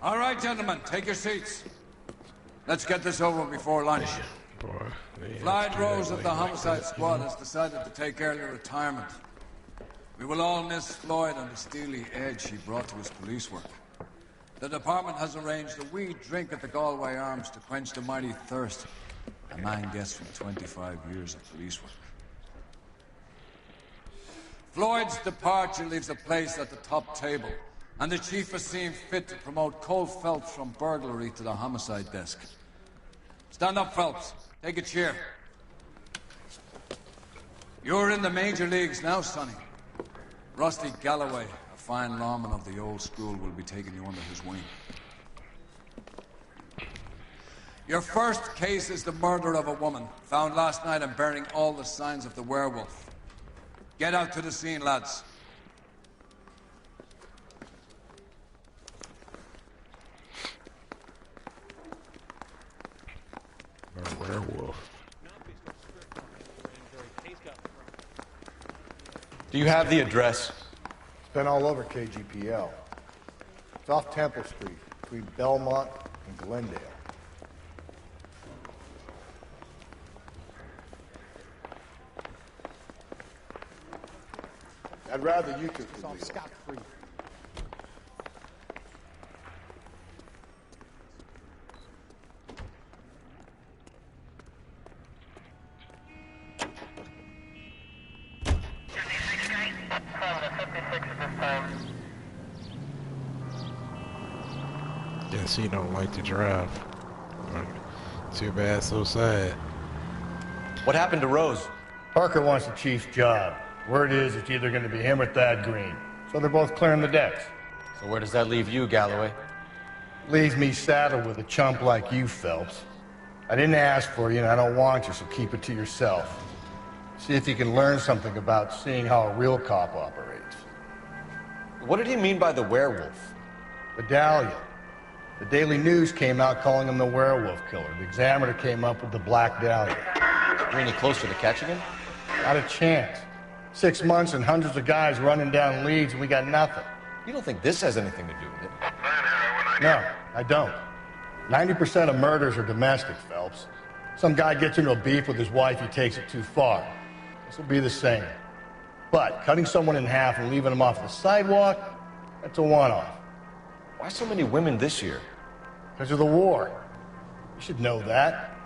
All right, gentlemen, take your seats. Let's get this over before lunch. Floyd Rose of the homicide squad has decided to take early retirement. We will all miss Floyd and the steely edge he brought to his police work. The department has arranged a wee drink at the Galway Arms to quench the mighty thirst a man gets from 25 years of police work. Floyd's departure leaves a place at the top table, and the chief has seen fit to promote Cole Phelps from burglary to the homicide desk. Stand up, Phelps. Take a chair. You're in the major leagues now, Sonny. Rusty Galloway, a fine lawman of the old school, will be taking you under his wing. Your first case is the murder of a woman, found last night and bearing all the signs of the werewolf. Get out to the scene, lads. A werewolf. Do you have the address? It's been all over KGPL. It's off Temple Street, between Belmont and Glendale. I'd rather you took the lead. Scot-free. Yes, he don't like to drive. Too bad, so sad. What happened to Rose? Parker wants the chief's job. Word is it's either going to be him or Thad Green. So they're both clearing the decks. So where does that leave you, Galloway? Leaves me saddled with a chump like you, Phelps. I didn't ask for you, and I don't want you, so keep it to yourself. See if you can learn something about seeing how a real cop operates. What did he mean by the werewolf? Medallion. The Daily News came out calling him the werewolf killer. The Examiner came up with the Black Dahlia. Are we any closer to catching him? Not a chance. 6 months and hundreds of guys running down leads, and we got nothing. You don't think this has anything to do with it? No, I don't. 90% of murders are domestic, Phelps. Some guy gets into a beef with his wife, he takes it too far. This will be the same. But cutting someone in half and leaving them off the sidewalk, that's a one-off. Why so many women this year? Because of the war. You should know that.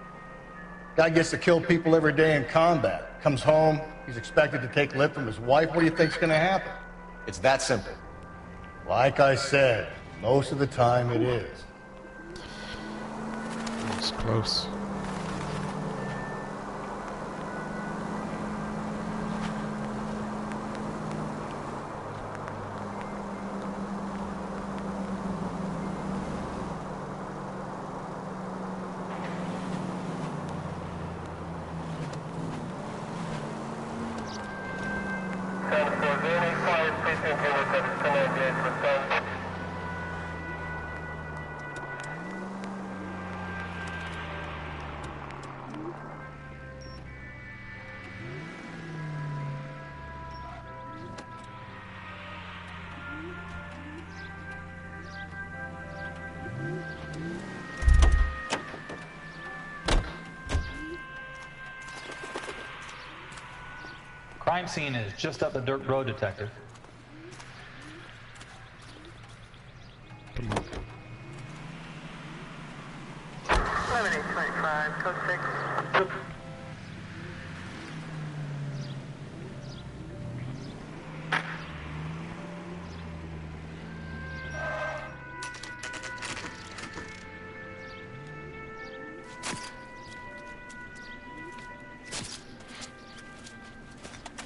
Guy gets to kill people every day in combat. Comes home, he's expected to take lip from his wife. What do you think's going to happen? It's that simple. Like I said, most of the time it is. It's close. Crime scene is just up the dirt road, Detective. Come on. 11825, code 6.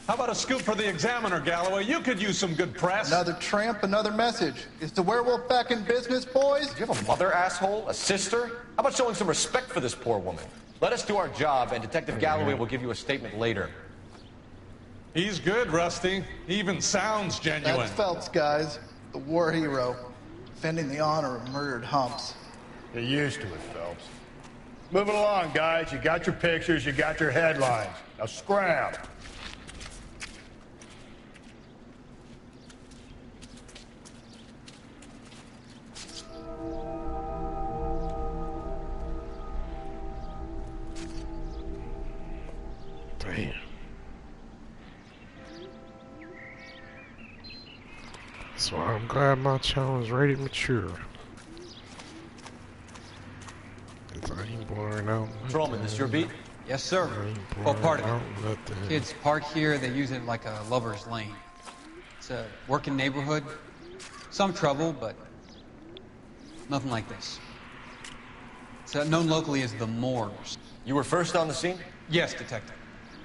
How about a scoop for the Examiner, Galloway? You could use some good press. Another tramp, another message. Is the werewolf back in business, boys? Do you have a mother, asshole? A sister? How about showing some respect for this poor woman? Let us do our job, and Detective Galloway will give you a statement later. He's good, Rusty. He even sounds genuine. That's Phelps, guys. The war hero. Defending the honor of murdered humps. Get used to it, Phelps. Moving along, guys. You got your pictures, you got your headlines. Now scram. That's why I'm glad my challenge rated mature. Cause I ain't blurring out. Patrolman, this your beat? Yes, sir. I ain't Well, part of blurring it. out nothing. Kids park here, they use it like a lover's lane. It's a working neighborhood. Some trouble, but nothing like this. It's known locally as the Moors. You were first on the scene? Yes, Detective.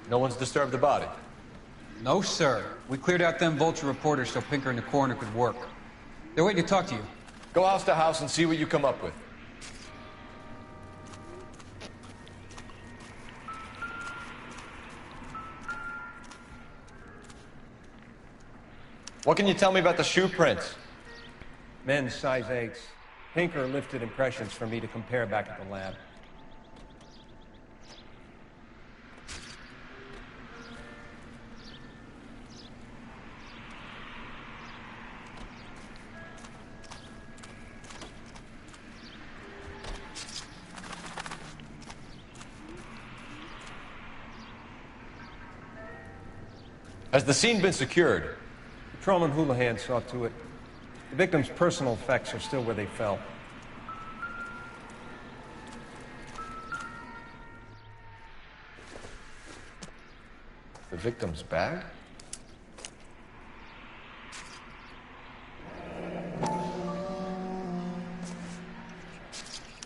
No one's disturbed the body? No, sir. We cleared out them vulture reporters so Pinker and the coroner could work. They're waiting to talk to you. Go house to house and see what you come up with. What can you tell me about the shoe prints? Men's size 8s. Pinker lifted impressions for me to compare back at the lab. Has the scene been secured? Patrolman Houlihan saw to it. The victim's personal effects are still where they fell. The victim's bag?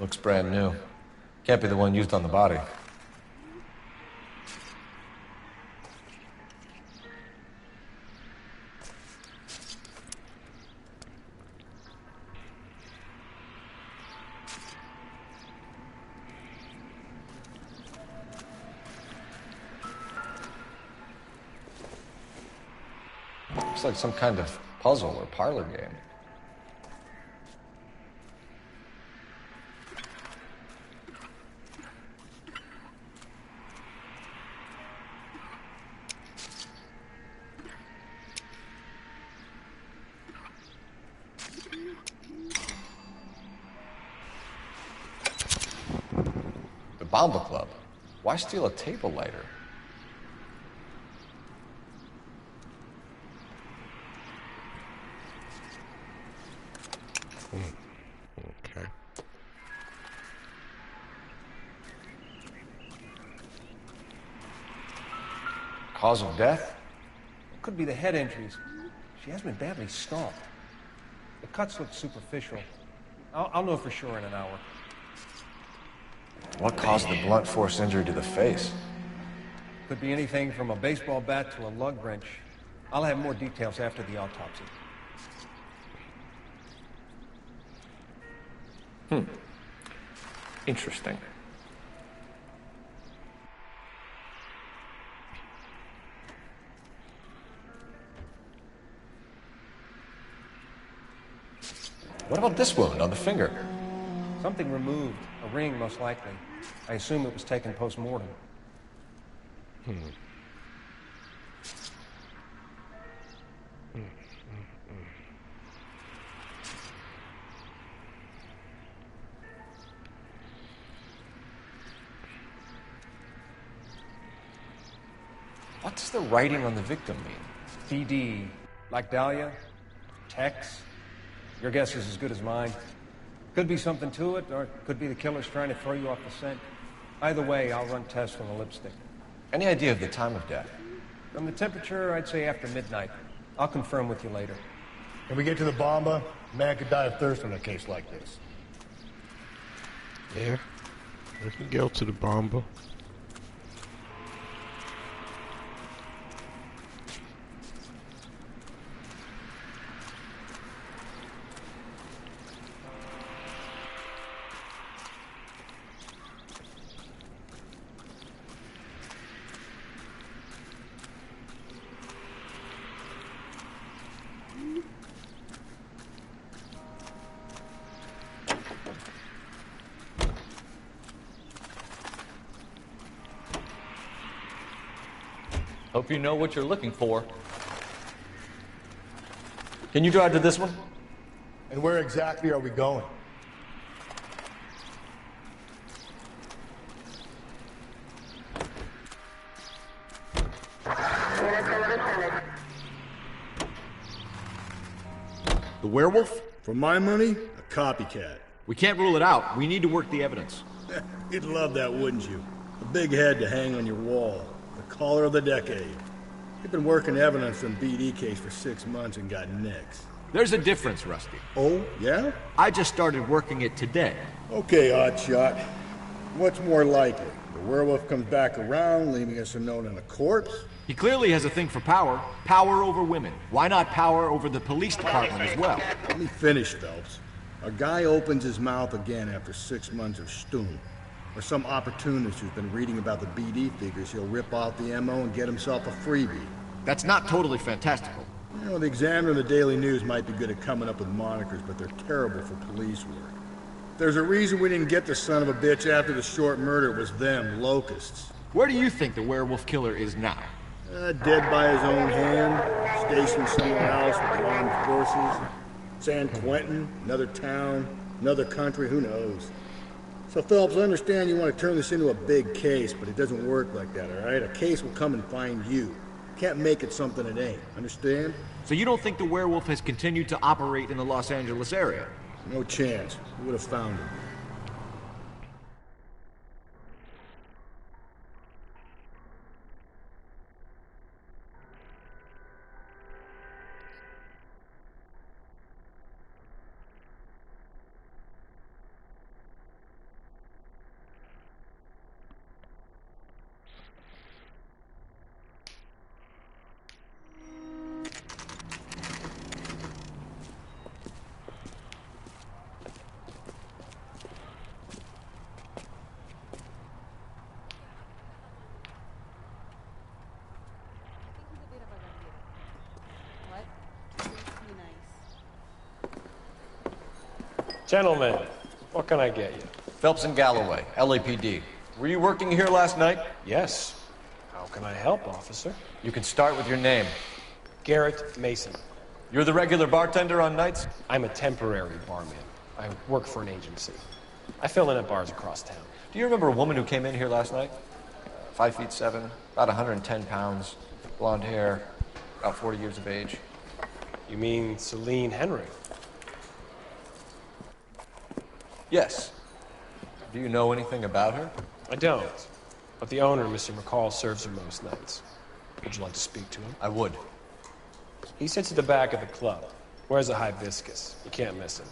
Looks brand new. Can't be the one used on the body. Looks like some kind of puzzle or parlor game. The Bomba Club. Why steal a table lighter? Okay. Cause of death? It could be the head injuries. She has been badly stomped. The cuts look superficial. I'll know for sure in an hour. What caused the blunt force injury to the face? Could be anything from a baseball bat to a lug wrench. I'll have more details after the autopsy. Interesting. What about this wound on the finger? Something removed. A ring, most likely. I assume it was taken post-mortem. What does the writing on the victim mean? DD. Like Dahlia? Tex? Your guess is as good as mine. Could be something to it, or it could be the killer's trying to throw you off the scent. Either way, I'll run tests on the lipstick. Any idea of the time of death? From the temperature, I'd say after midnight. I'll confirm with you later. When we get to the Bomba, a man could die of thirst in a case like this. Yeah. We can go to the Bomba. Hope you know what you're looking for. Can you drive to this one? And where exactly are we going? The werewolf? For my money, a copycat. We can't rule it out. We need to work the evidence. You'd love that, wouldn't you? A big head to hang on your wall. The caller of the decade. You've been working evidence on BD case for 6 months and got nicks. There's a difference, Rusty. Oh, yeah? I just started working it today. Okay, Oddshot. What's more likely? The werewolf comes back around, leaving us a note on a corpse? He clearly has a thing for power. Power over women. Why not power over the police department as well? Let me finish, Phelps. A guy opens his mouth again after 6 months of stewing. Or some opportunist who's been reading about the BD figures he'll rip off the MO and get himself a freebie. That's not totally fantastical. You know, the Examiner and the Daily News might be good at coming up with monikers, but they're terrible for police work. There's a reason we didn't get the son of a bitch after the short murder. It was them, locusts. Where do you think the werewolf killer is now? Dead by his own hand, stationed somewhere else with armed forces. San Quentin, another town, another country, who knows? So, Phelps, I understand you want to turn this into a big case, but it doesn't work like that, all right? A case will come and find you. Can't make it something it ain't, understand? So you don't think the werewolf has continued to operate in the Los Angeles area? No chance. We would have found him. Gentlemen, what can I get you? Phelps and Galloway, LAPD. Were you working here last night? Yes. How can I help, officer? You can start with your name. Garrett Mason. You're the regular bartender on nights? I'm a temporary barman. I work for an agency. I fill in at bars across town. Do you remember a woman who came in here last night? 5'7", about 110 pounds, blonde hair, about 40 years of age. You mean Celine Henry? Yes. Do you know anything about her? I don't. But the owner, Mr. McCall, serves her most nights. Would you like to speak to him? I would. He sits at the back of the club. Wears a hibiscus. You can't miss him.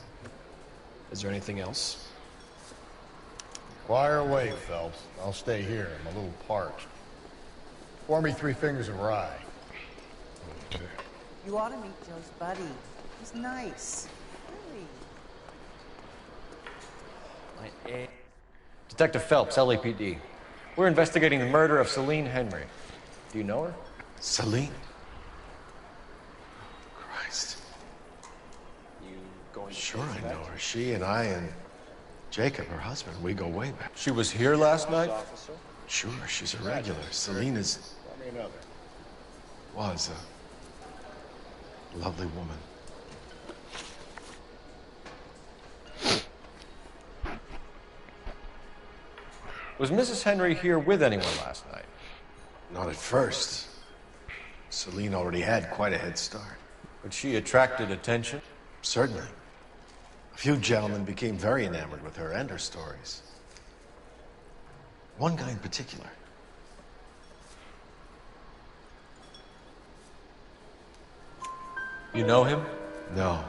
Is there anything else? Fire away, Phelps. I'll stay here. I'm a little parched. Pour me 3 fingers of rye. Okay. You ought to meet Joe's buddy. He's nice. Really. Detective Phelps, LAPD. We're investigating the murder of Celine Henry. Do you know her? Celine? Christ. You going to Sure I know her. She and I and Jacob, her husband, we go way back. She was here last night? Sure, she's a regular. Celine is... was a lovely woman. Was Mrs. Henry here with anyone last night? Not at first. Celine already had quite a head start. But she attracted attention? Certainly. A few gentlemen became very enamored with her and her stories. One guy in particular. You know him? No.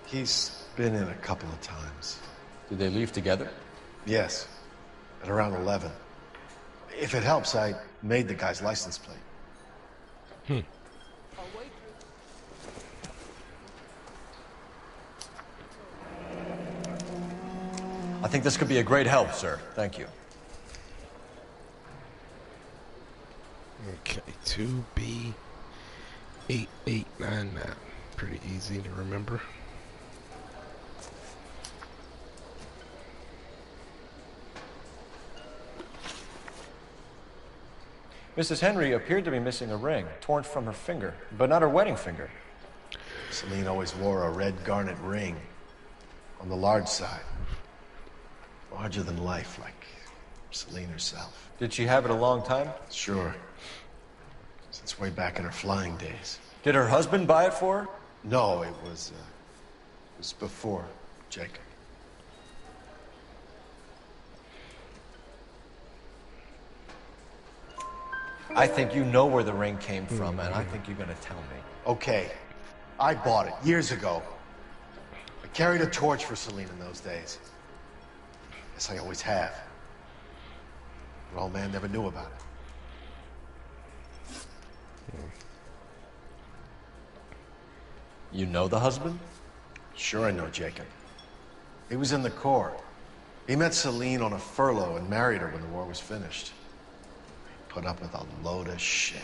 He's been in a couple of times. Did they leave together? Yes. At around 11. If it helps, I made the guy's license plate. I think this could be a great help, sir. Thank you. Okay, 2B8899. Pretty easy to remember. Mrs. Henry appeared to be missing a ring, torn from her finger, but not her wedding finger. Celine always wore a red garnet ring. On the large side. Larger than life, like Celine herself. Did she have it a long time? Sure. Since way back in her flying days. Did her husband buy it for her? No, it was before Jacob. I think you know where the ring came from, and I think you're gonna tell me. Okay, I bought it years ago. I carried a torch for Celine in those days. Yes, I always have. But old man never knew about it. You know the husband? Sure I know Jacob. He was in the Corps. He met Celine on a furlough and married her when the war was finished. He put up with a load of shit.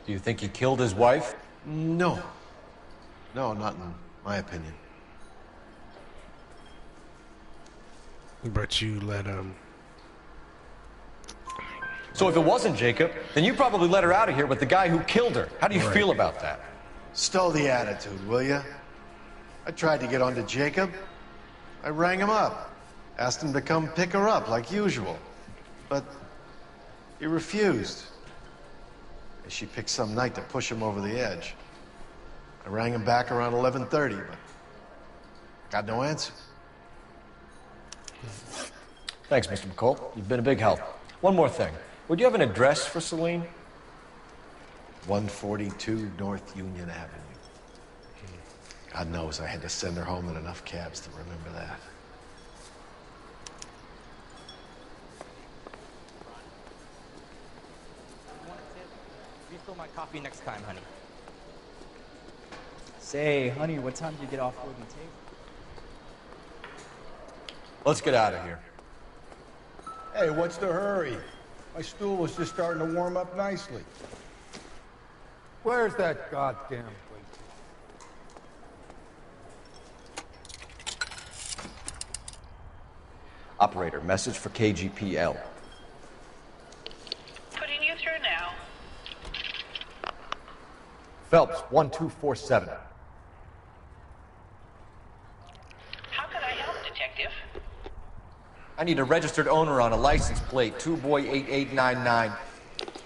Do you think he killed his wife? No. No, not in my opinion. But you let him... So if it wasn't Jacob, then you probably let her out of here with the guy who killed her. How do you feel about that? Stow the attitude, will ya? I tried to get onto Jacob. I rang him up. Asked him to come pick her up, like usual. But he refused. She picked some night to push him over the edge. I rang him back around 11:30, but got no answer. Thanks, Mr. McCall. You've been a big help. One more thing. Would you have an address for Celine? 142 North Union Avenue. God knows I had to send her home in enough cabs to remember that. Refill my coffee next time, honey. Say, honey, what time did you get off work and table? Let's get out of here. Hey, what's the hurry? My stool was just starting to warm up nicely. Where's that goddamn plate? Operator, message for KGPL. Putting you through now. Phelps, 1247. How can I help, Detective? I need a registered owner on a license plate, 2boy8899.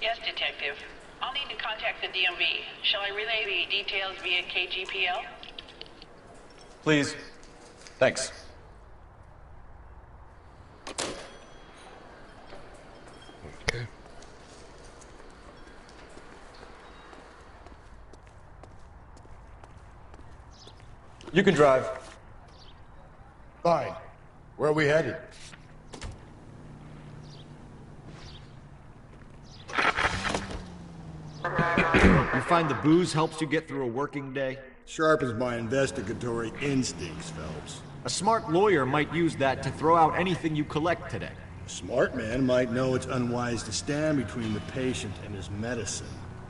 Yes, Detective. I'll need to contact the DMV. Shall I relay the details via KGPL? Please. Thanks. Okay. You can drive. Fine. Where are we headed? You find the booze helps you get through a working day? Sharpens my investigatory instincts, Phelps. A smart lawyer might use that to throw out anything you collect today. A smart man might know it's unwise to stand between the patient and his medicine.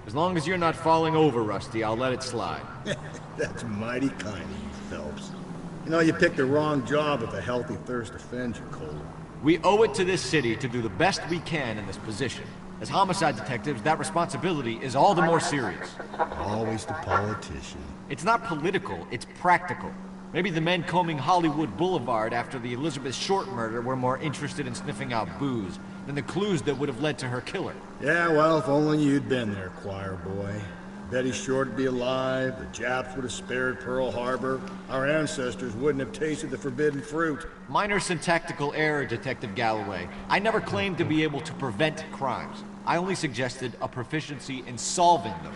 As long as you're not falling over, Rusty, I'll let it slide. That's mighty kind of you, Phelps. You know, you picked the wrong job if a healthy thirst offends you, Cole. We owe it to this city to do the best we can in this position. As homicide detectives, that responsibility is all the more serious. Always the politician. It's not political, it's practical. Maybe the men combing Hollywood Boulevard after the Elizabeth Short murder were more interested in sniffing out booze than the clues that would have led to her killer. Yeah, well, if only you'd been there, choir boy. Betty Short would be alive, the Japs would have spared Pearl Harbor, our ancestors wouldn't have tasted the forbidden fruit. Minor syntactical error, Detective Galloway. I never claimed to be able to prevent crimes. I only suggested a proficiency in solving them.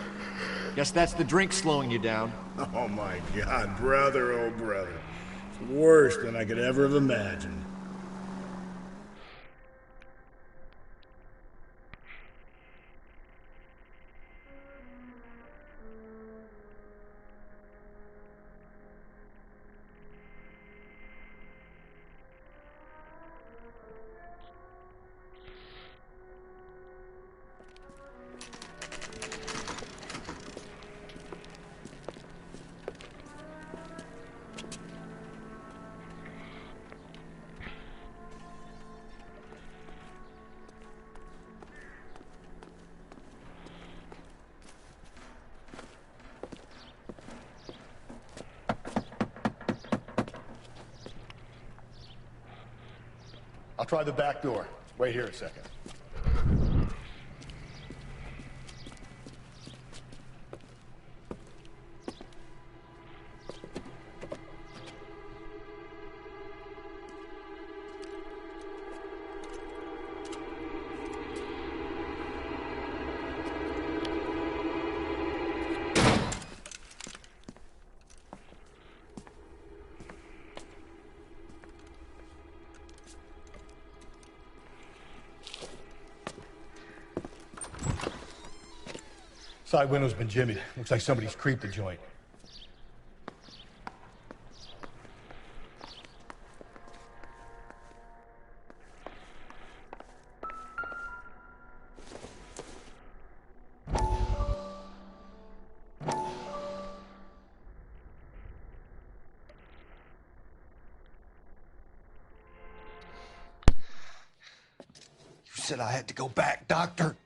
Guess that's the drink slowing you down. Oh my God, brother, oh brother. It's worse than I could ever have imagined. I'll try the back door. Wait here a second. Side window's been jimmied. Looks like somebody's creeped the joint. You said I had to go back, Doctor.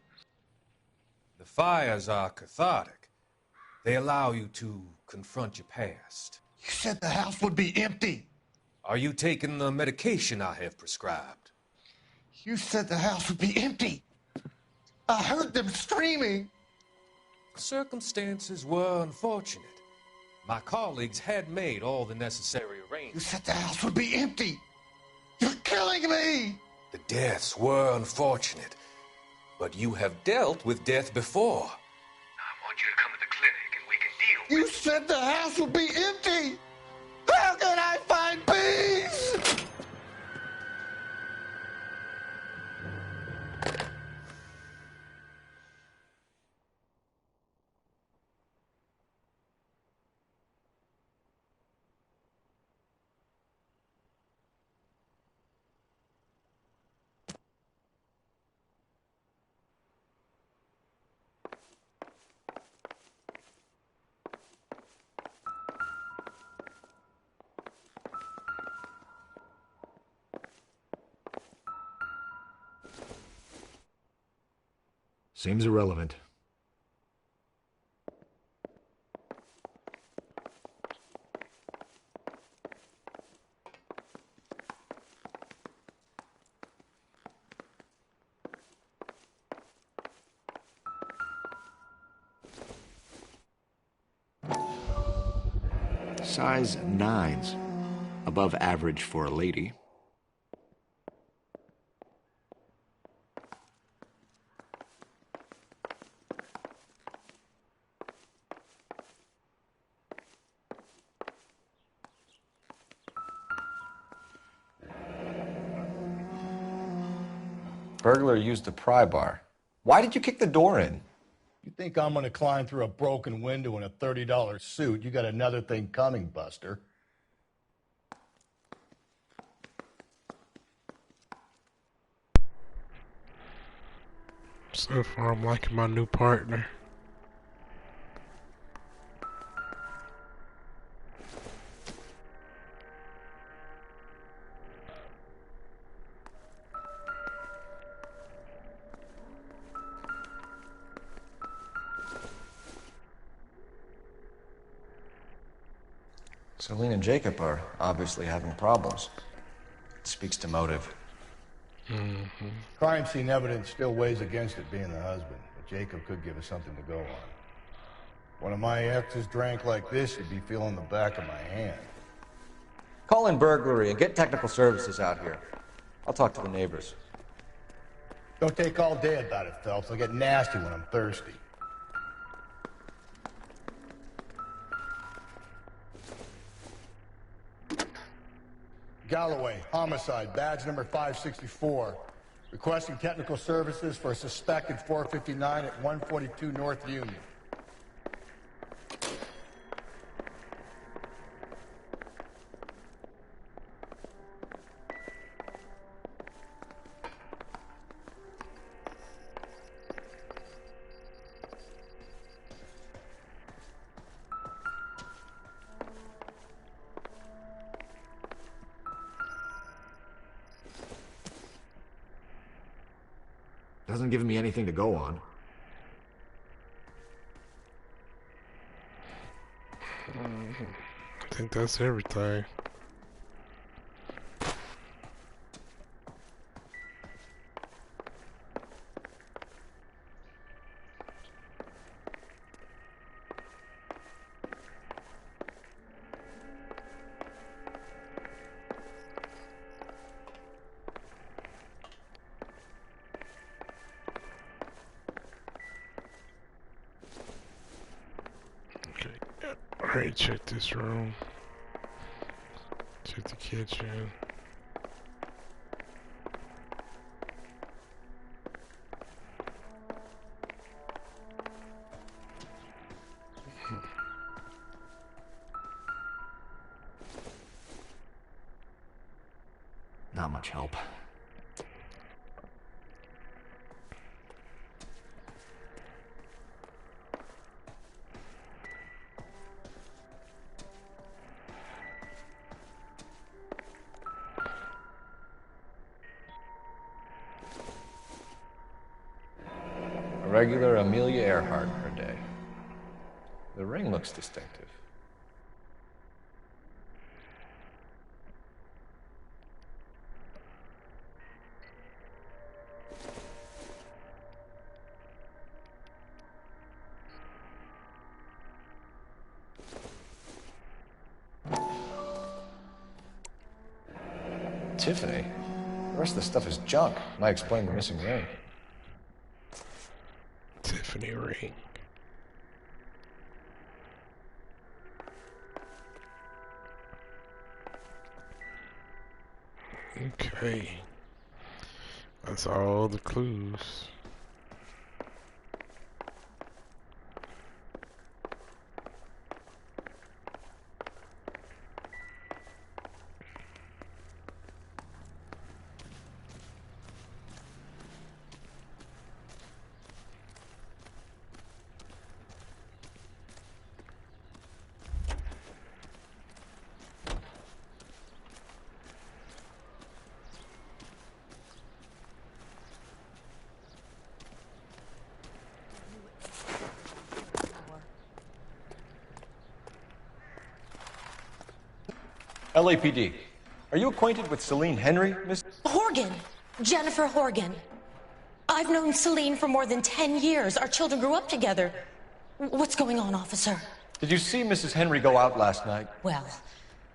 The fires are cathartic. They allow you to confront your past. You said the house would be empty. Are you taking the medication I have prescribed? You said the house would be empty. I heard them screaming. Circumstances were unfortunate. My colleagues had made all the necessary You arrangements. said the house would be empty. You're killing me. The deaths were unfortunate, but you have dealt with death before. I want you to come to the clinic and we can deal You said the house would be empty. How can I find peace? Seems irrelevant. Size 9s. Above average for a lady. Burglar used the pry bar. Why did you kick the door in? You think I'm gonna climb through a broken window in a $30 suit? You got another thing coming, Buster. So far, I'm liking my new partner. Celine and Jacob are obviously having problems. It speaks to motive. Crime scene evidence still weighs against it being the husband, but Jacob could give us something to go on. One of my exes drank like this, you'd be feeling the back of my hand. Call in burglary and get technical services out here. I'll talk to the neighbors. Don't take all day about it, Phelps. I'll get nasty when I'm thirsty. Galloway, homicide, badge number 564. Requesting technical services for a suspected 459 at 142 North Union. Doesn't give me anything to go on. I think that's everything. Alright, check this room. Check the kitchen. Not much help. A regular Amelia Earhart per day. The ring looks distinctive. Tiffany? The rest of the stuff is junk. Might explain the missing ring. Tiffany ring. Okay. That's all the clues. LAPD. Are you acquainted with Celine Henry, Miss? Horgan. Jennifer Horgan. I've known Celine for more than 10 years. Our children grew up together. What's going on, officer? Did you see Mrs. Henry go out last night? Well,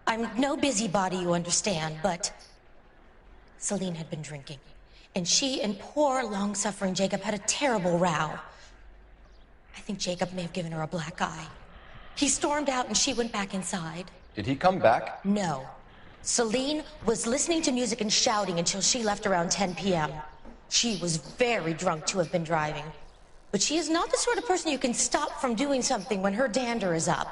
I'm no busybody, you understand, but Celine had been drinking. And she and poor, long-suffering Jacob had a terrible row. I think Jacob may have given her a black eye. He stormed out and she went back inside. Did he come back? No. Celine was listening to music and shouting until she left around 10 p.m. She was very drunk to have been driving. But she is not the sort of person you can stop from doing something when her dander is up.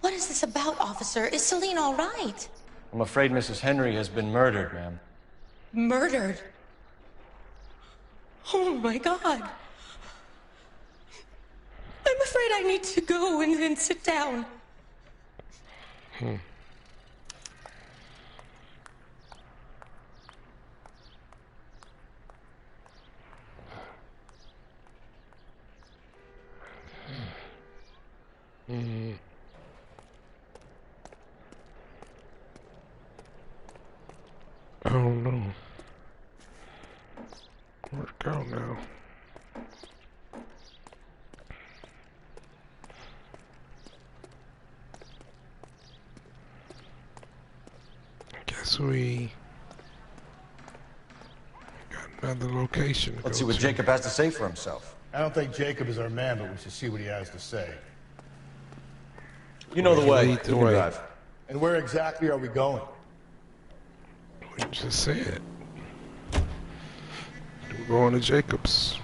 What is this about, officer? Is Celine all right? I'm afraid Mrs. Henry has been murdered, ma'am. Murdered? Oh, my God. I'm afraid I need to go and sit down. I don't know. Where'd it go now? Guess we got another location to Let's go see what to. Jacob has to say for himself. I don't think Jacob is our man, but we should see what he has to say. You know the way. Lead You the can way. drive. And where exactly are we going? We just said. We're going to Jacob's.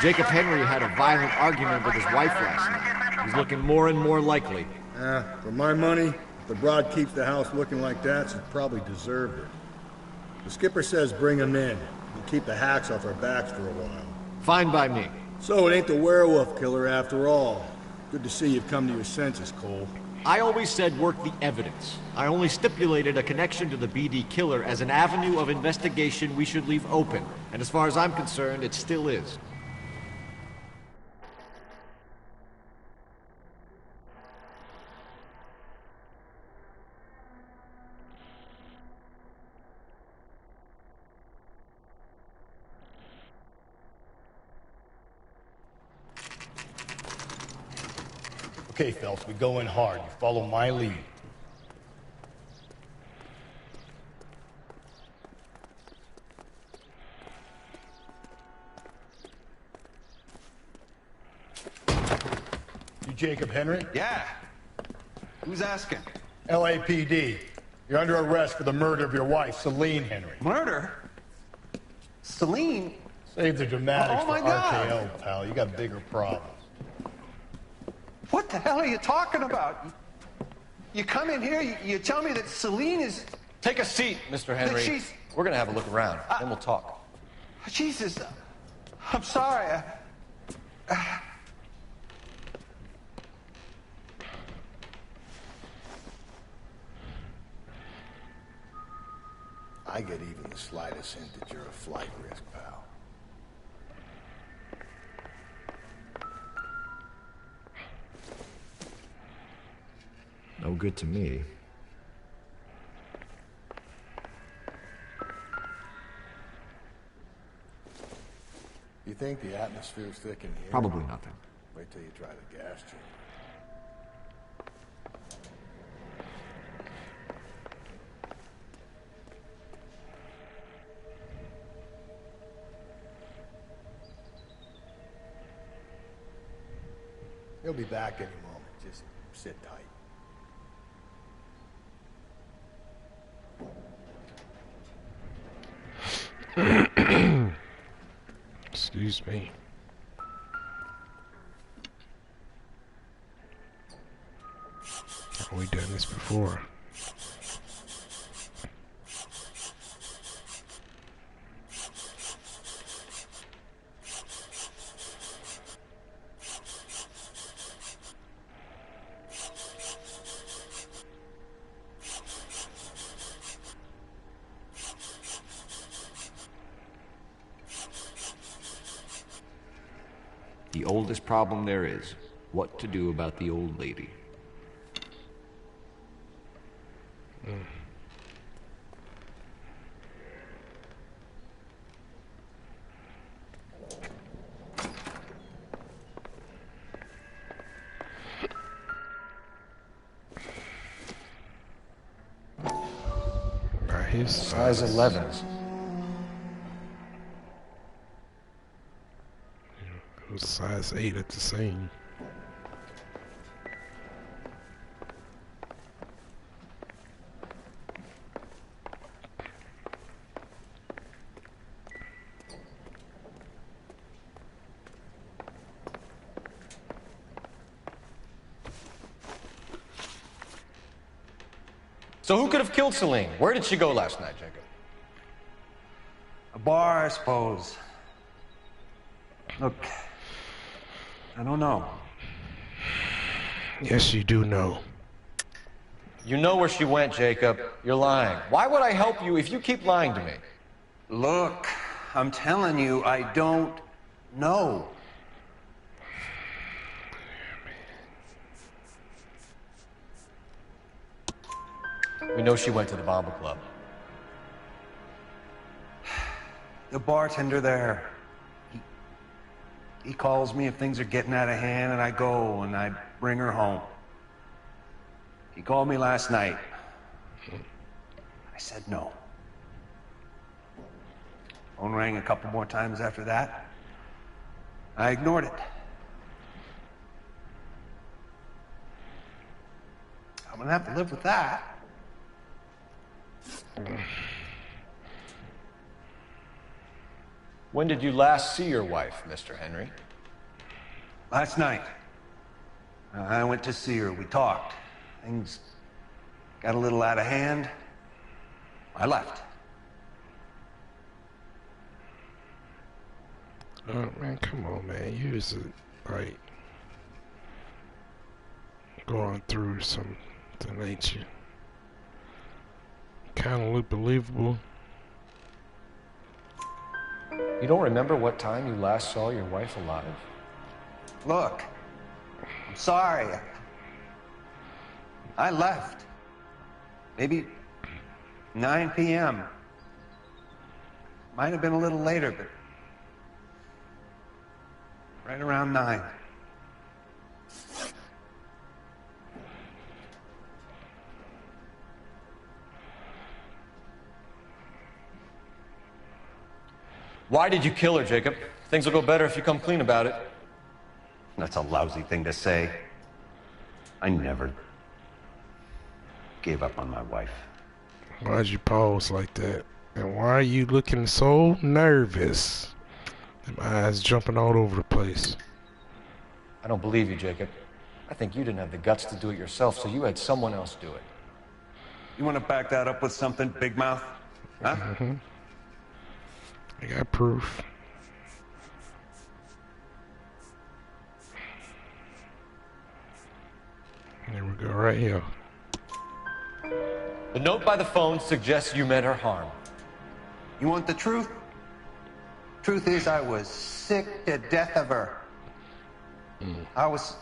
Jacob Henry had a violent argument with his wife last night. He's looking more and more likely. For my money, if the broad keeps the house looking like that, she's probably deserved it. The skipper says bring him in. We'll keep the hacks off our backs for a while. Fine by me. So it ain't the werewolf killer after all. Good to see you've come to your senses, Cole. I always said work the evidence. I only stipulated a connection to the BD killer as an avenue of investigation we should leave open. And as far as I'm concerned, it still is. Okay, Phelps, we go in hard. You follow my lead. You Jacob Henry? Yeah. Who's asking? LAPD. You're under arrest for the murder of your wife, Celine Henry. Murder? Celine? Save the dramatics Oh, my for God. RKO, pal. You got bigger problems. What the hell are you talking about? You come in here, you tell me that Celine is... Take a seat, Mr. Henry. she's... We're gonna have a look around, then we'll talk. Jesus, I'm sorry. I get even the slightest hint that you're a flight risk, pal. No good to me. You think the atmosphere's thick in here? Probably nothing. Wait till you try the gas chamber. He'll be back any moment. Just sit tight. Excuse me. Have we done this before? The oldest problem there is, what to do about the old lady. His size 11s. It was size 8 at the same. So who could have killed Celine? Where did she go last night, Jacob? A bar, I suppose. Look, I don't know. Yes, you do know. You know where she went, Jacob. You're lying. Why would I help you if you keep lying to me? Look, I'm telling you, I don't know. We know she went to the Bomba Club. The bartender there, he calls me if things are getting out of hand, and I go and I bring her home. He called me last night. I said no. Phone rang a couple more times after that. I ignored it. I'm gonna have to live with that. When did you last see your wife, Mr. Henry? Last night. I went to see her. We talked. Things got a little out of hand. I left. Oh man, come on, man. You was like going through something, ain't you? Kind of look believable. You don't remember what time you last saw your wife alive? Look, I'm sorry. I left. Maybe 9 p.m. Might have been a little later, but right around 9. Why did you kill her, Jacob? Things will go better if you come clean about it. That's a lousy thing to say. I never gave up on my wife. Why'd you pause like that? And why are you looking so nervous? Them eyes jumping all over the place. I don't believe you, Jacob. I think you didn't have the guts to do it yourself, so you had someone else do it. You want to back that up with something, Big Mouth? Huh? I got proof. There we go, right here. The note by the phone suggests you meant her harm. You want the truth? Truth is, I was sick to death of her. I was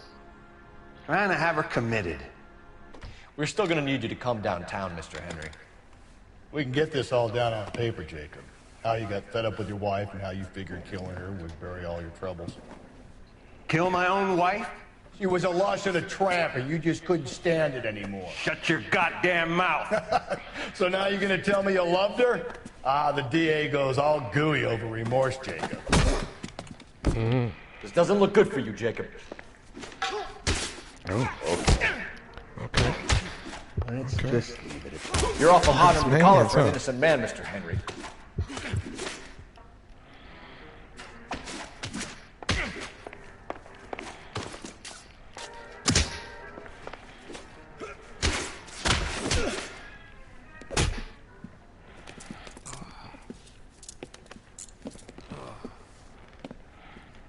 trying to have her committed. We're still gonna need you to come downtown, Mr. Henry. We can get this all down on paper, Jacob. How you got fed up with your wife and how you figured killing her would bury all your troubles. Kill my own wife? She was a lush and a tramp, and you just couldn't stand it anymore. Shut your goddamn mouth. So now you're gonna tell me you loved her? Ah, the DA goes all gooey over remorse, Jacob. This doesn't look good for you, Jacob. Oh. Okay. Let's just leave it. You're awful hot on the Man, collar for an huh? innocent man, Mr. Henry.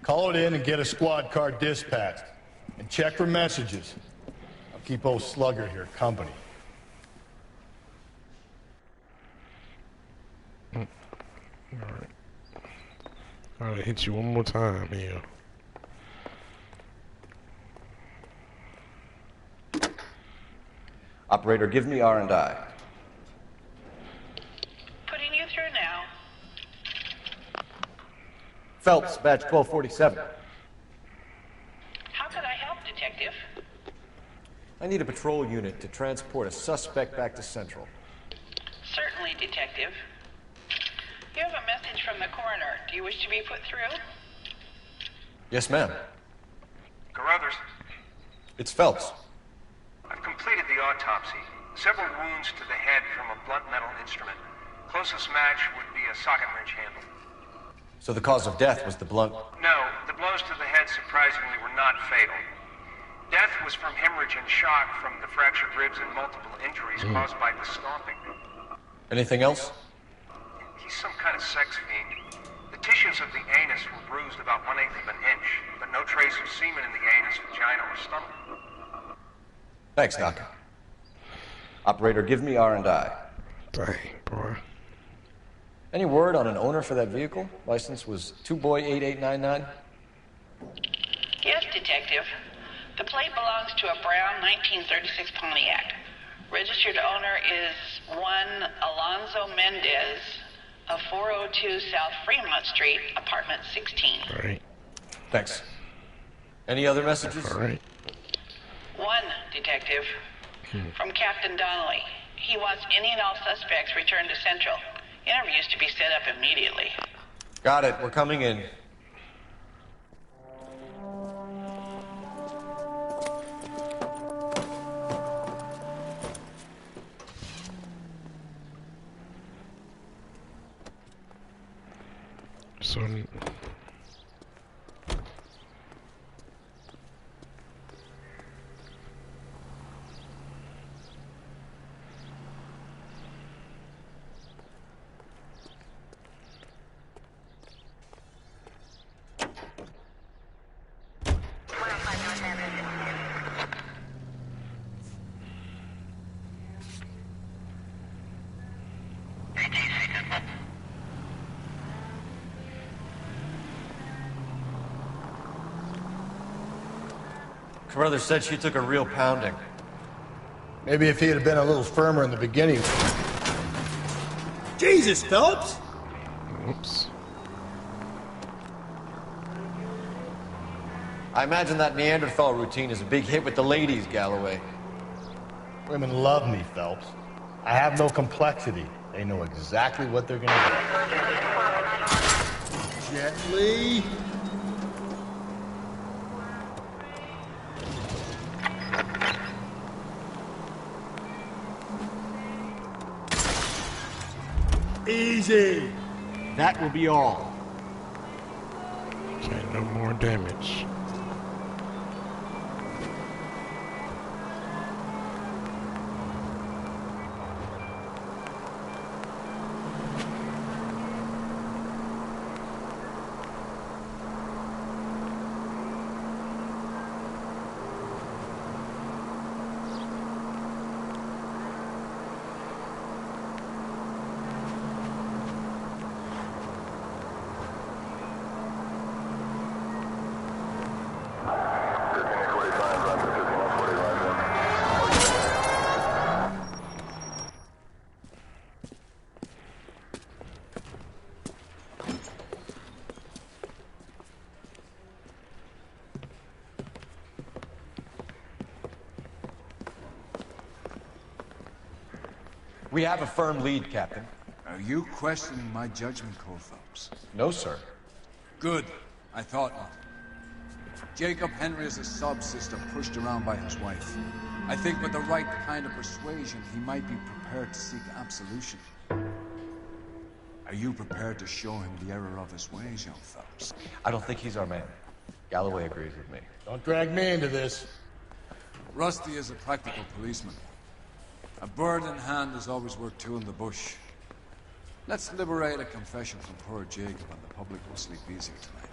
Call it in and get a squad car dispatched. And check for messages. I'll keep old Slugger here company. Alright. I'll hit you one more time here. Operator, give me R&I. Putting you through now. Phelps, badge 1247. How could I help, Detective? I need a patrol unit to transport a suspect back to Central. Certainly, Detective. You have a message from the coroner. Do you wish to be put through? Yes, ma'am. Carruthers, It's Phelps. I've completed the autopsy. Several wounds to the head from a blunt metal instrument. Closest match would be a socket wrench handle. So the cause of death was the blunt... No, the blows to the head surprisingly were not fatal. Death was from hemorrhage and shock from the fractured ribs and multiple injuries caused by the stomping. Anything else? He's some kind of sex fiend. The tissues of the anus were bruised about 1/8 of an inch, but no trace of semen in the anus, vagina, or stomach. Thanks, Doc. Operator, give me R&I. Dang, boy. Any word on an owner for that vehicle? License was 2boy8899. Yes, Detective. The plate belongs to a brown 1936 Pontiac. Registered owner is one Alonzo Mendez of 402 South Fremont Street, apartment 16. Alright. Thanks. Any other messages? Alright. One, Detective. From Captain Donnelly. He wants any and all suspects returned to Central. Interviews to be set up immediately. Got it. We're coming in. So... Carruthers said she took a real pounding. Maybe if he had been a little firmer in the beginning. Jesus, Phelps! Oops. I imagine that Neanderthal routine is a big hit with the ladies, Galloway. Women love me, Phelps. I have no complexity. They know exactly what they're gonna do. Gently. Easy. That will be all. Okay, no more damage. We have a firm lead, Captain. Are you questioning my judgment call, Phelps? No, sir. Good. I thought not. Jacob Henry is a sob-sister pushed around by his wife. I think with the right kind of persuasion, he might be prepared to seek absolution. Are you prepared to show him the error of his ways, young Phelps? I don't think he's our man. Galloway agrees with me. Don't drag me into this. Rusty is a practical policeman. A bird in hand is always worth two in the bush. Let's liberate a confession from poor Jacob and the public will sleep easier tonight.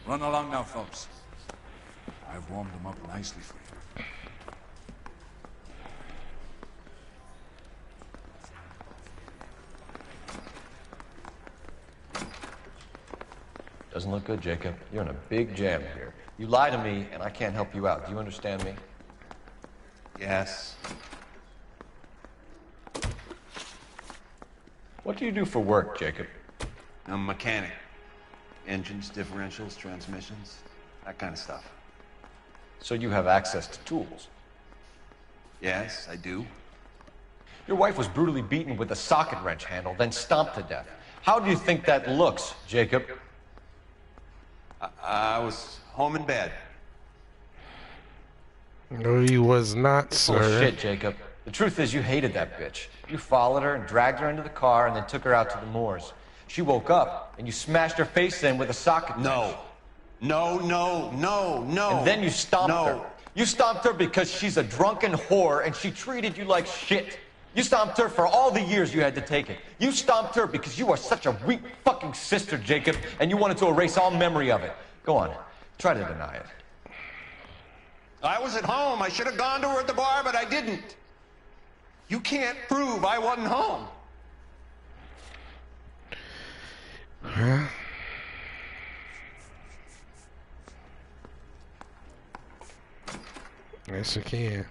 Run along now, Phelps. I've warmed them up nicely for you. Doesn't look good, Jacob. You're in a big jam here. You lie to me, and I can't help you out. Do you understand me? Yes. What do you do for work, Jacob? I'm a mechanic. Engines, differentials, transmissions, that kind of stuff. So you have access to tools? Yes, I do. Your wife was brutally beaten with a socket wrench handle, then stomped to death. How do you think that looks, Jacob? I was home in bed. No, he was not, sir. Bullshit, Jacob. The truth is you hated that bitch. You followed her and dragged her into the car and then took her out to the moors. She woke up and you smashed her face in with a socket wrench. No. And then you stomped her. You stomped her because she's a drunken whore and she treated you like shit. You stomped her for all the years you had to take it. You stomped her because you are such a weak fucking sister, Jacob, and you wanted to erase all memory of it. Go on. Try to deny it. I was at home. I should have gone to her at the bar, but I didn't. You can't prove I wasn't home. Huh? Yes, I can.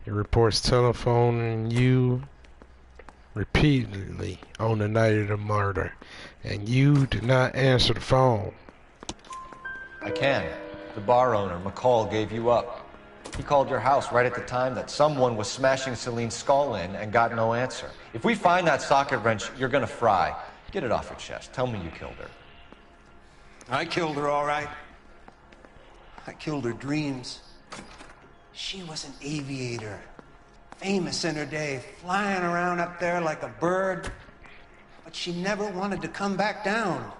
It reports telephoning you repeatedly on the night of the murder, and you did not answer the phone. I can. The bar owner, McCall, gave you up. He called your house right at the time that someone was smashing Celine's skull in and got no answer. If we find that socket wrench, you're gonna fry. Get it off your chest. Tell me you killed her. I killed her, all right. I killed her dreams. She was an aviator, famous in her day, flying around up there like a bird. But she never wanted to come back down.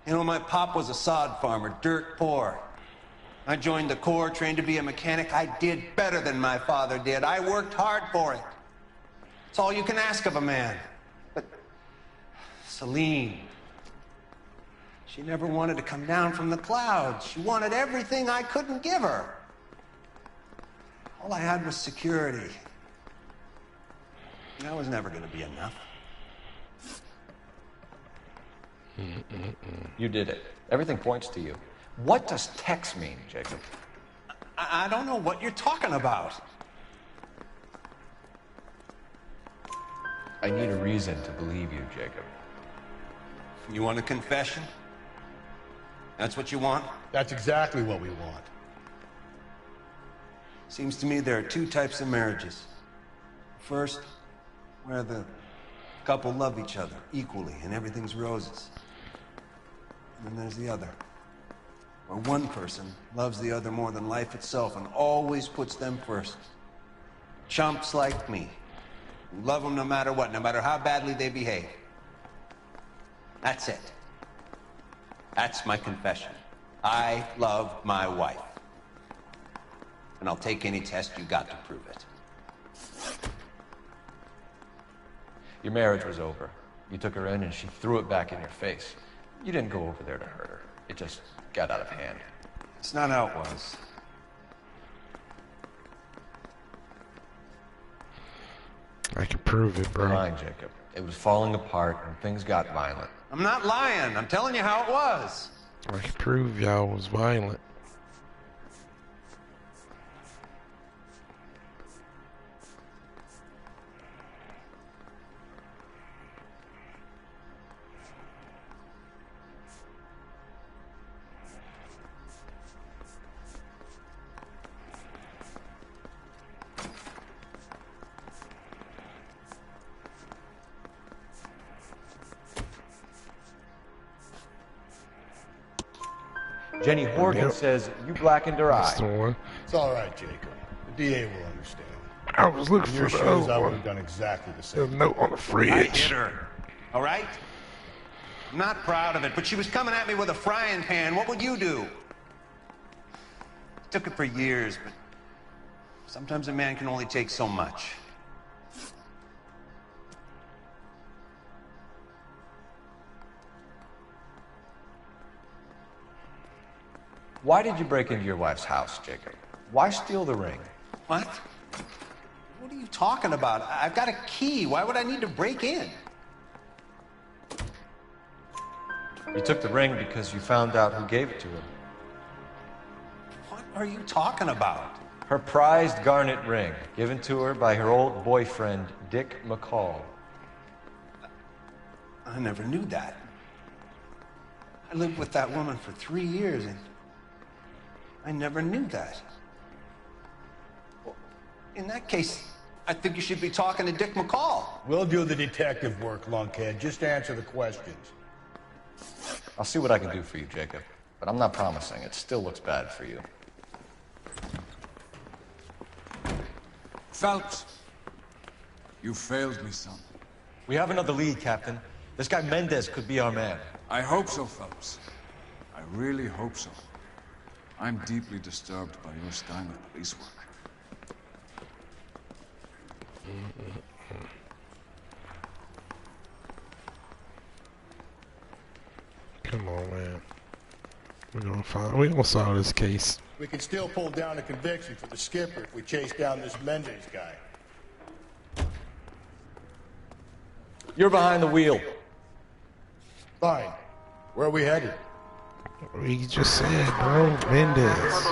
You know, my pop was a sod farmer, dirt poor. I joined the Corps, trained to be a mechanic. I did better than my father did. I worked hard for it. It's all you can ask of a man. But Celine, she never wanted to come down from the clouds. She wanted everything I couldn't give her. All I had was security. And that was never going to be enough. You did it. Everything points to you. What does Tex mean, Jacob? I don't know what you're talking about. I need a reason to believe you, Jacob. You want a confession? That's what you want? That's exactly what we want. Seems to me there are two types of marriages. First, where the couple love each other equally and everything's roses. And then there's the other, where one person loves the other more than life itself and always puts them first. Chumps like me, who love them no matter what, no matter how badly they behave. That's it. That's my confession. I love my wife. And I'll take any test you got to prove it. Your marriage was over. You took her in and she threw it back in your face. You didn't go over there to hurt her. It just got out of hand. It's not how it was. I can prove it, bro. You're lying, Jacob. It was falling apart and things got violent. I'm not lying. I'm telling you how it was. I can prove y'all was violent. Jenny Horgan says you blackened her That's eye. the one. It's all right, Jacob. The DA will understand. I was looking In your for the shoes, other I would one. have done exactly the The same. note on the I fridge. hit her. All right? I'm not proud of it, but she was coming at me with a frying pan. What would you do? Took it for years, but sometimes a man can only take so much. Why did you break into your wife's house, Jacob? Why steal the ring? What? What are you talking about? I've got a key. Why would I need to break in? You took the ring because you found out who gave it to her. What are you talking about? Her prized garnet ring, given to her by her old boyfriend, Dick McCall. I never knew that. I lived with that woman for 3 years, and I never knew that. Well, in that case, I think you should be talking to Dick McCall. We'll do the detective work, lunkhead. Just answer the questions. I'll see what I can do for you, Jacob. But I'm not promising. It still looks bad for you. Phelps, you failed me, son. We have another lead, Captain. This guy Mendez could be our man. I hope so, Phelps. I really hope so. I'm deeply disturbed by your style of police work. Come on, man. We're gonna solve this case. We can still pull down a conviction for the skipper if we chase down this Mendez guy. You're behind the wheel. Fine. Where are we headed? We just said, bro. Mendez.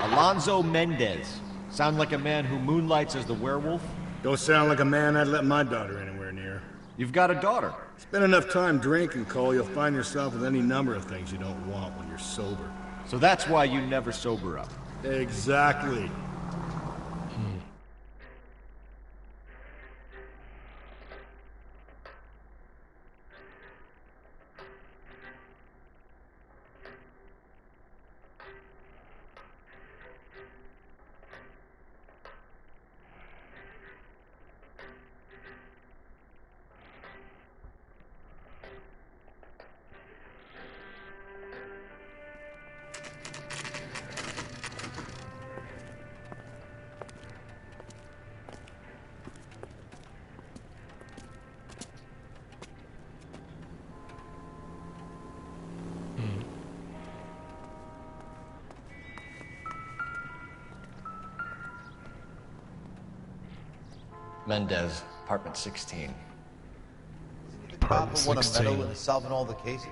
Alonzo Mendez. Sound like a man who moonlights as the werewolf? Don't sound like a man I'd let my daughter anywhere near. You've got a daughter. Spend enough time drinking, Cole, you'll find yourself with any number of things you don't want when you're sober. So that's why you never sober up. Exactly. Mendez, apartment 16. Apartment Want to 16. meddle in solving all the cases?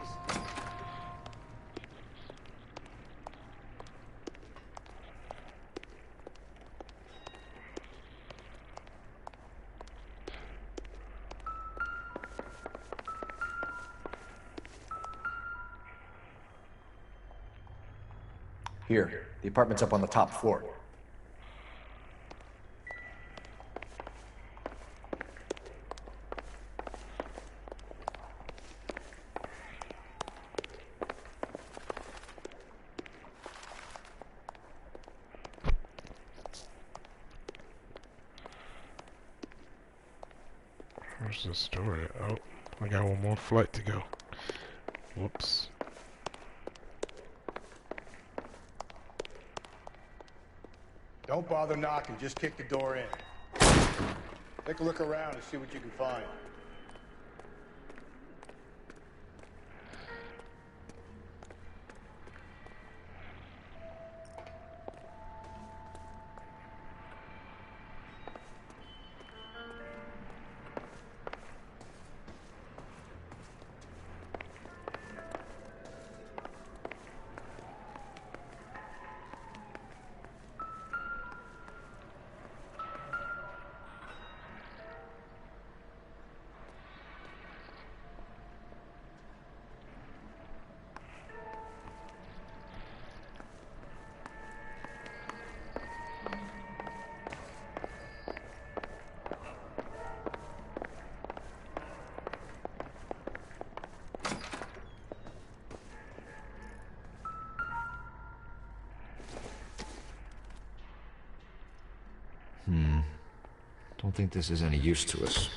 Here, the apartment's up on the top floor. Where's the story? Oh, I got one more flight to go. Whoops. Don't bother knocking, just kick the door in. Take a look around and see what you can find. Don't think this is any use to us.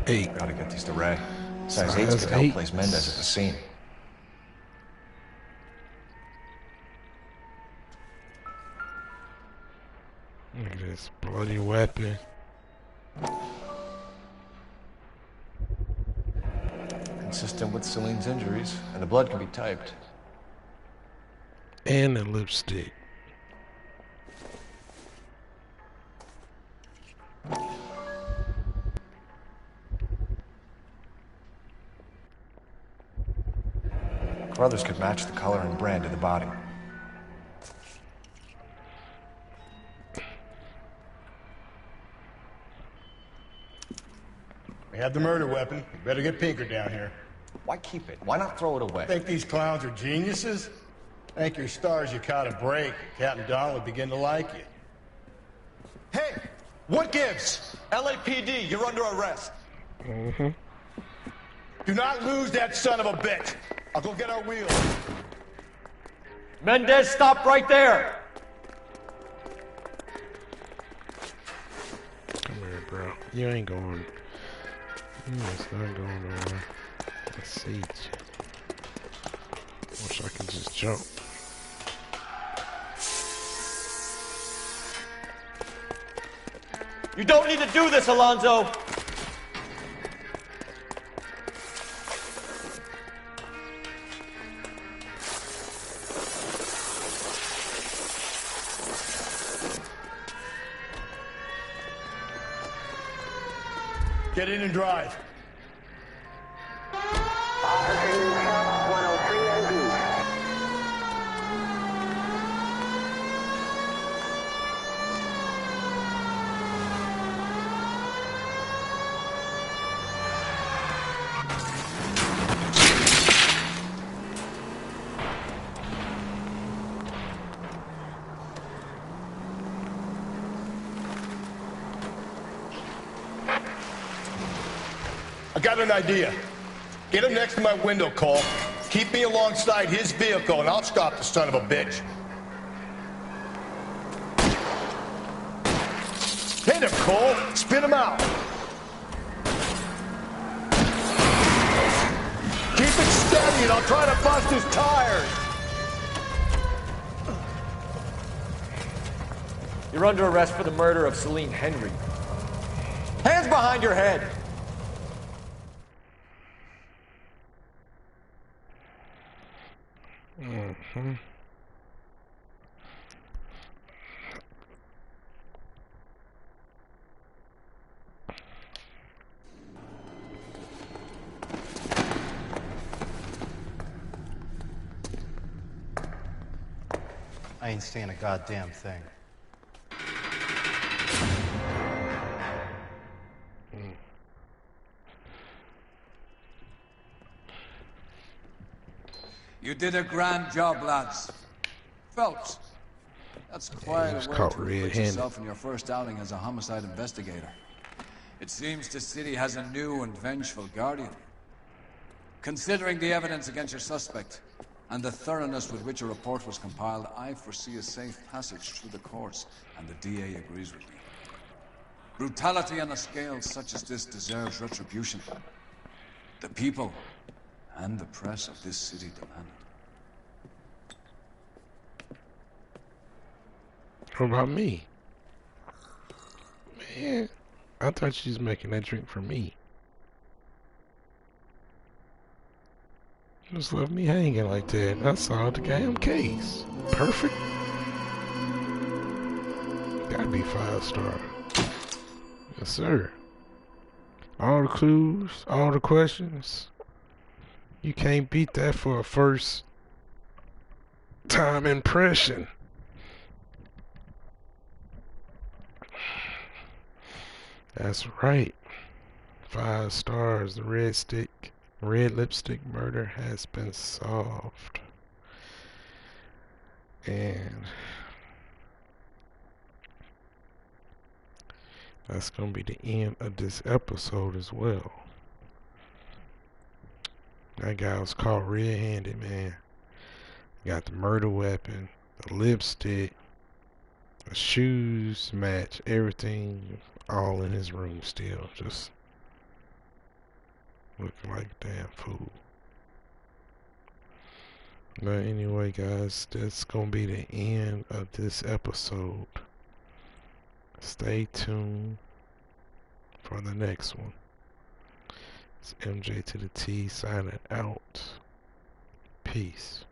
Hey, gotta get these to Ray. Size 8's could help place Mendez at the scene. Look at this bloody weapon. Consistent with Celine's injuries, and the blood can be typed. And the lipstick. Carruthers could match the color and brand of the body. We have the murder weapon. We better get Pinker down here. Why keep it? Why not throw it away? Think these clowns are geniuses? Thank your stars you caught a break. Captain Don would begin to like you. Hey, what gives? LAPD, you're under arrest. Mm-hmm. Do not lose that son of a bitch. I'll go get our wheels. Mendez, stop right there. Come here, bro. You ain't going. It's not going nowhere. Let's see. Wish I could just jump. You don't need to do this, Alonzo. Get in and drive. I got an idea. Get him next to my window, Cole. Keep me alongside his vehicle, and I'll stop the son of a bitch. Hit him, Cole. Spit him out. Keep it steady, and I'll try to bust his tires. You're under arrest for the murder of Celine Henry. Hands behind your head. Mm-hmm. I ain't seeing a goddamn thing. You did a grand job, lads. Phelps, that's quite a way to put yourself in your first outing as a homicide investigator. It seems the city has a new and vengeful guardian. Considering the evidence against your suspect, and the thoroughness with which a report was compiled, I foresee a safe passage through the courts, and the DA agrees with me. Brutality on a scale such as this deserves retribution. The people and the press of this city demand it. What about me? Man, I thought she was making that drink for me. Just left me hanging like that. I solved the damn case. Perfect. Gotta be 5-star. Yes, sir. All the clues, all the questions. You can't beat that for a first time impression. That's right. 5 stars, the red stick red lipstick murder has been solved. And that's going to be the end of this episode as well. That guy was caught red-handed, man. Got the murder weapon, the lipstick, the shoes match, everything all in his room still. Just looking like a damn fool. But anyway, guys, that's going to be the end of this episode. Stay tuned for the next one. It's MJ to the T signing out. Peace.